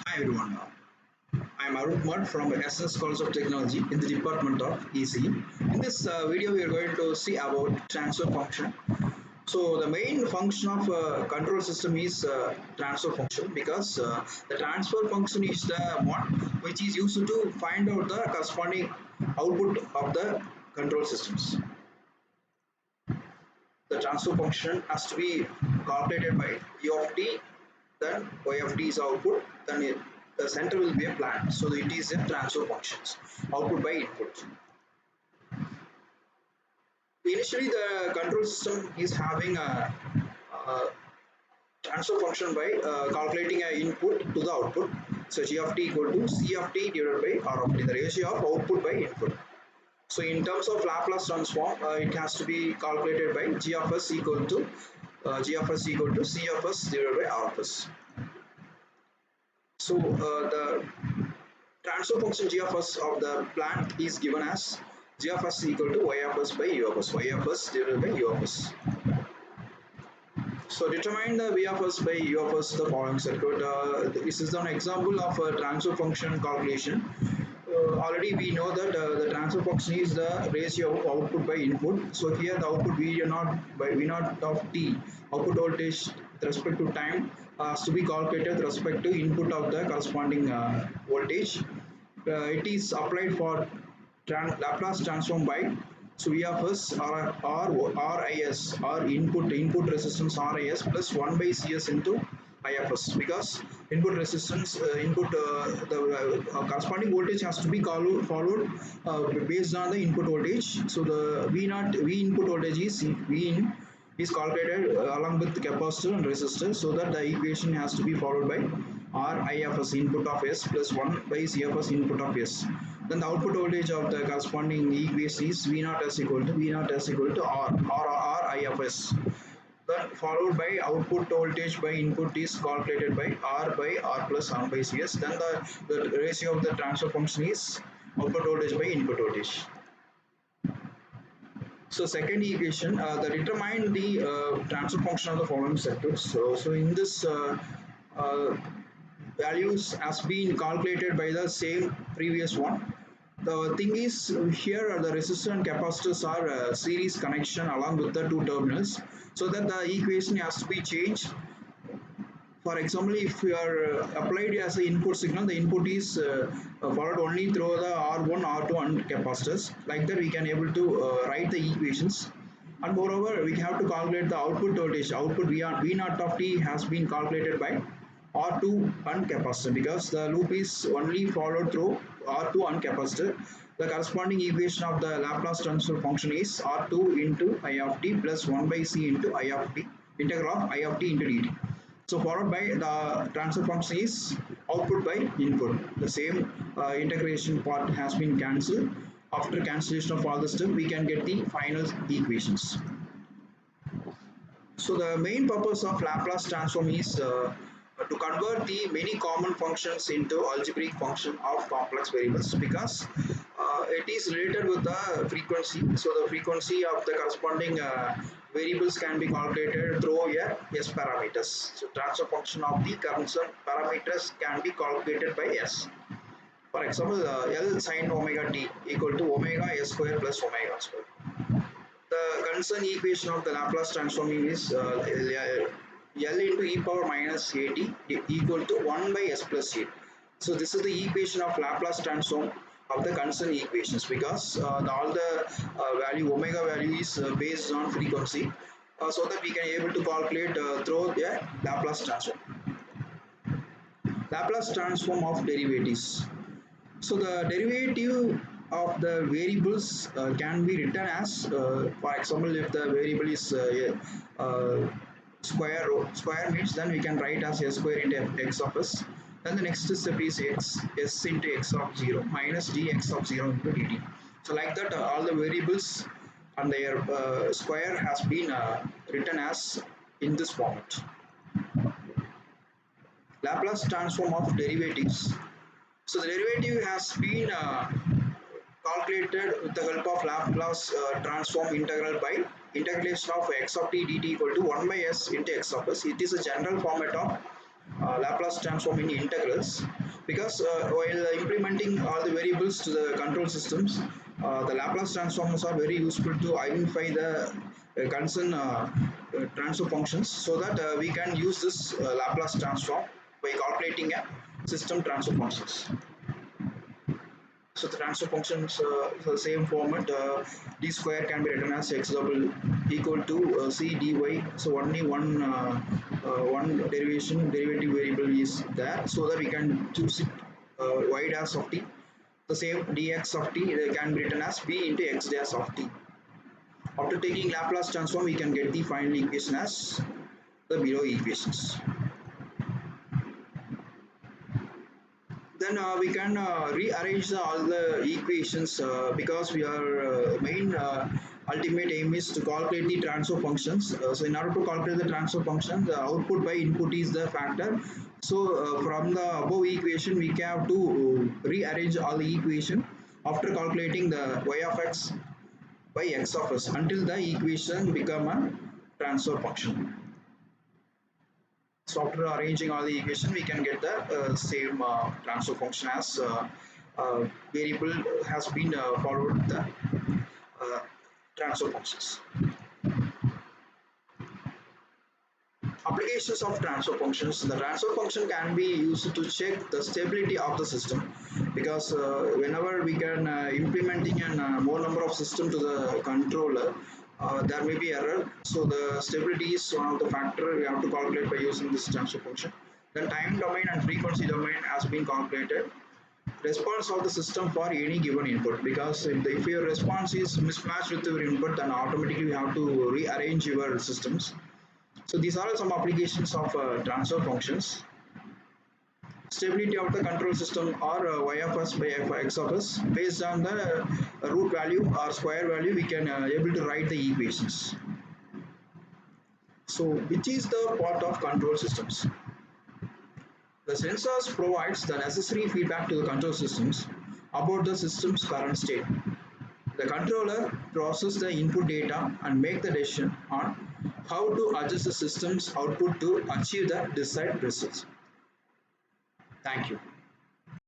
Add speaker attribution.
Speaker 1: Hi everyone, I am Arun Kumar from SS College of Technology in the Department of ECE. In this video, we are going to see about transfer function. So the main function of control system is transfer function because the transfer function is the one which is used to find out the corresponding output of the control systems. The transfer function has to be calculated by U of t, then y of t is output, then the center will be a plant. So it is a transfer functions, output by input. Initially, the control system is having a transfer function by calculating an input to the output. So g of t equal to c of t divided by r of t, the ratio of output by input. So in terms of Laplace transform, it has to be calculated by g of s equal to c of s divided by r of s. So the transfer function g of s of the plant is given as g of s equal to y of s by u of s, y of s divided by u of s. So determine the v of s by u of s the following circuit. This is an example of a transfer function calculation. Already we know that the transfer function is the ratio of output by input. So here the output v naught by v naught of t, output voltage with respect to time has to be calculated with respect to input of the corresponding voltage. It is applied for Laplace transform by so V of S RIS or input resistance RIS plus 1 by CS into IFS, because input resistance the corresponding voltage has to be followed based on the input voltage. So the V input voltage is V in is calculated along with the capacitor and resistor, so that the equation has to be followed by RIFS input of S plus 1 by CFS input of S. Then the output voltage of the corresponding equation is V naught S equal to R IFS. Then followed by output voltage by input is calculated by R plus 1 by CS. Then the ratio of the transfer function is output voltage by input voltage. So second equation that determine the transfer function of the following circuits. So in this values has been calculated by the same previous one. The thing is here the resistor and capacitors are a series connection along with the two terminals, so that the equation has to be changed. For example, if you are applied as an input signal, the input is followed only through the R1, R2 and capacitors. Like that we can able to write the equations. And moreover, we have to calculate the output voltage. Output V naught of t has been calculated by R2 and capacitor, because the loop is only followed through R2 and capacitor. The corresponding equation of the Laplace transfer function is R2 into I of t plus 1 by C into I of t, integral of I of t into dt. So followed by the transfer function is output by input. The same integration part has been cancelled. After cancellation of all the stuff, we can get the final equations. So the main purpose of Laplace transform is to convert the many common functions into algebraic function of complex variables, because it is related with the frequency. So the frequency of the corresponding variables can be calculated through a S parameters. So transfer function of the concerned parameters can be calculated by S. For example, L sin omega t equal to omega S square plus omega square. The concerned equation of the Laplace transform is L into e power minus at equal to 1 by s plus a. So this is the equation of Laplace transform of the concerned equations, because all the value omega value is based on frequency, so that we can able to calculate through the Laplace transform. Laplace transform of derivatives. So the derivative of the variables can be written as, for example, if the variable is square means, then we can write as s square into x of s. Then the next step is s into x of 0 minus dx of 0 into dt. So like that, all the variables and their square has been written as in this format. Laplace transform of derivatives. So the derivative has been calculated with the help of Laplace transform integral by integration of x of t dt equal to 1 by s into x of s. It is a general format of Laplace transform in integrals because while implementing all the variables to the control systems, the Laplace transforms are very useful to identify the concerned transfer functions so that we can use this Laplace transform by calculating a system transfer functions. So the transfer functions is the same format. D square can be written as x double equal to c dy. So only one derivative variable is there, so that we can choose it y dash of t. The same dx of t can be written as b into x dash of t. After taking Laplace transform, we can get the final equation as the below equations. Then we can rearrange all the equations because we are main ultimate aim is to calculate the transfer functions. So in order to calculate the transfer function, the output by input is the factor. So from the above equation, we have to rearrange all the equation after calculating the y of x by x of s until the equation become a transfer function. So after arranging all the equation, we can get the same transfer function as variable has been followed the uh, transfer functions. Applications of transfer functions. The transfer function can be used to check the stability of the system because whenever we can implementing an more number of system to the controller, there may be error. So the stability is one of the factor we have to calculate by using this transfer function. Then time domain and frequency domain has been calculated. Response of the system for any given input because if your response is mismatched with your input, then automatically you have to rearrange your systems. So these are some applications of transfer functions. Stability of the control system or y of s by x of s based on the root value or square value, we can able to write the equations. So which is the part of control systems? The sensors provides the necessary feedback to the control systems about the system's current state. The controller processes the input data and make the decision on how to adjust the system's output to achieve the desired results. Thank you.